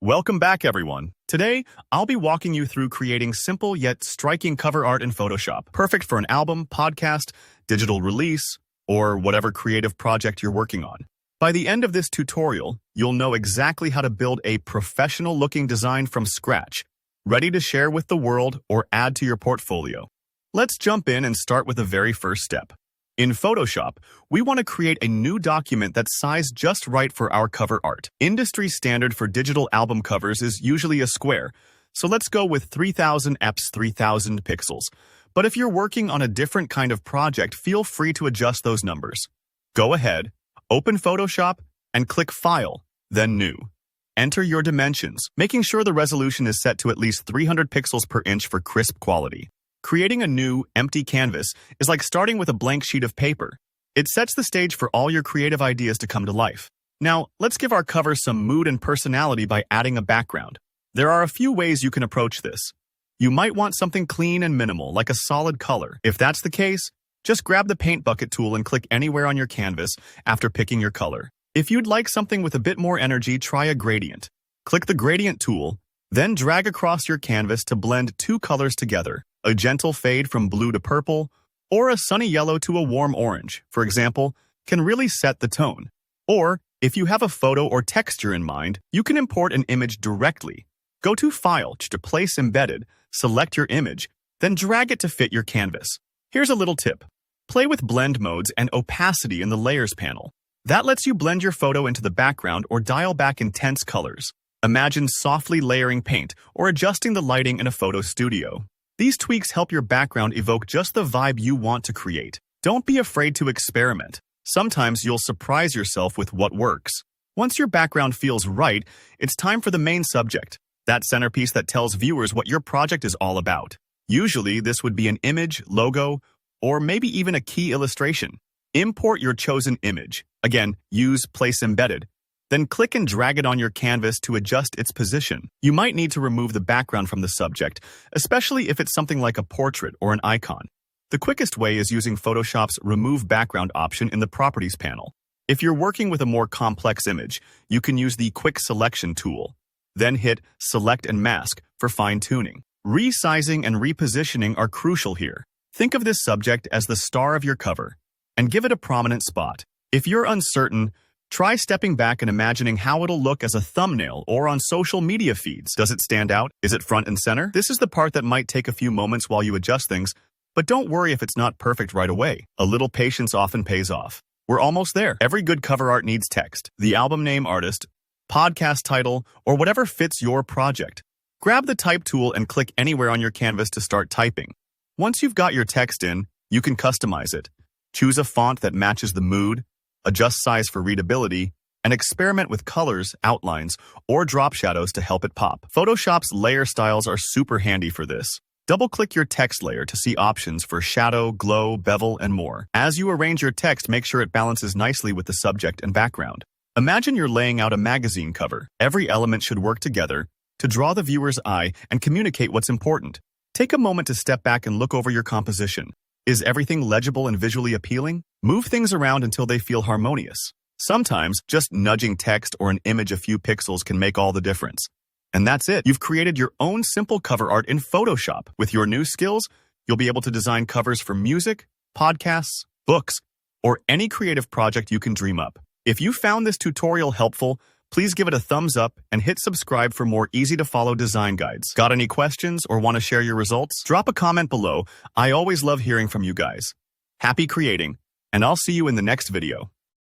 Welcome back, everyone. Today, I'll be walking you through creating simple yet striking cover art in Photoshop, perfect for an album, podcast, digital release, or whatever creative project you're working on. By the end of this tutorial, you'll know exactly how to build a professional-looking design from scratch, ready to share with the world or add to your portfolio. Let's jump in and start with the very first step. In Photoshop, we want to create a new document that's sized just right for our cover art. Industry standard for digital album covers is usually a square, so let's go with 3000 x 3000 pixels. But if you're working on a different kind of project, feel free to adjust those numbers. Go ahead, open Photoshop, and click File, then New. Enter your dimensions, making sure the resolution is set to at least 300 pixels per inch for crisp quality. Creating a new, empty canvas is like starting with a blank sheet of paper. It sets the stage for all your creative ideas to come to life. Now, let's give our cover some mood and personality by adding a background. There are a few ways you can approach this. You might want something clean and minimal, like a solid color. If that's the case, just grab the paint bucket tool and click anywhere on your canvas after picking your color. If you'd like something with a bit more energy, try a gradient. Click the gradient tool, then drag across your canvas to blend two colors together. A gentle fade from blue to purple, or a sunny yellow to a warm orange, for example, can really set the tone. Or, if you have a photo or texture in mind, you can import an image directly. Go to File to Place Embedded, select your image, then drag it to fit your canvas. Here's a little tip. Play with blend modes and opacity in the Layers panel. That lets you blend your photo into the background or dial back intense colors. Imagine softly layering paint or adjusting the lighting in a photo studio. These tweaks help your background evoke just the vibe you want to create. Don't be afraid to experiment. Sometimes you'll surprise yourself with what works. Once your background feels right, it's time for the main subject, that centerpiece that tells viewers what your project is all about. Usually, this would be an image, logo, or maybe even a key illustration. Import your chosen image. Again, use Place Embedded. Then click and drag it on your canvas to adjust its position. You might need to remove the background from the subject, especially if it's something like a portrait or an icon. The quickest way is using Photoshop's Remove Background option in the Properties panel. If you're working with a more complex image, you can use the Quick Selection tool. Then hit Select and Mask for fine-tuning. Resizing and repositioning are crucial here. Think of this subject as the star of your cover, and give it a prominent spot. If you're uncertain, try stepping back and imagining how it'll look as a thumbnail or on social media feeds. Does it stand out? Is it front and center? This is the part that might take a few moments while you adjust things, but don't worry if it's not perfect right away. A little patience often pays off. We're almost there. Every good cover art needs text, the album name, artist, podcast title, or whatever fits your project. Grab the Type tool and click anywhere on your canvas to start typing. Once you've got your text in, you can customize it. Choose a font that matches the mood, adjust size for readability, and experiment with colors, outlines, or drop shadows to help it pop. Photoshop's layer styles are super handy for this. Double-click your text layer to see options for shadow, glow, bevel, and more. As you arrange your text, make sure it balances nicely with the subject and background. Imagine you're laying out a magazine cover. Every element should work together to draw the viewer's eye and communicate what's important. Take a moment to step back and look over your composition. Is everything legible and visually appealing? Move things around until they feel harmonious. Sometimes, just nudging text or an image a few pixels can make all the difference. And that's it. You've created your own simple cover art in Photoshop. With your new skills, you'll be able to design covers for music, podcasts, books, or any creative project you can dream up. If you found this tutorial helpful, please give it a thumbs up and hit subscribe for more easy-to-follow design guides. Got any questions or want to share your results? Drop a comment below. I always love hearing from you guys. Happy creating, and I'll see you in the next video.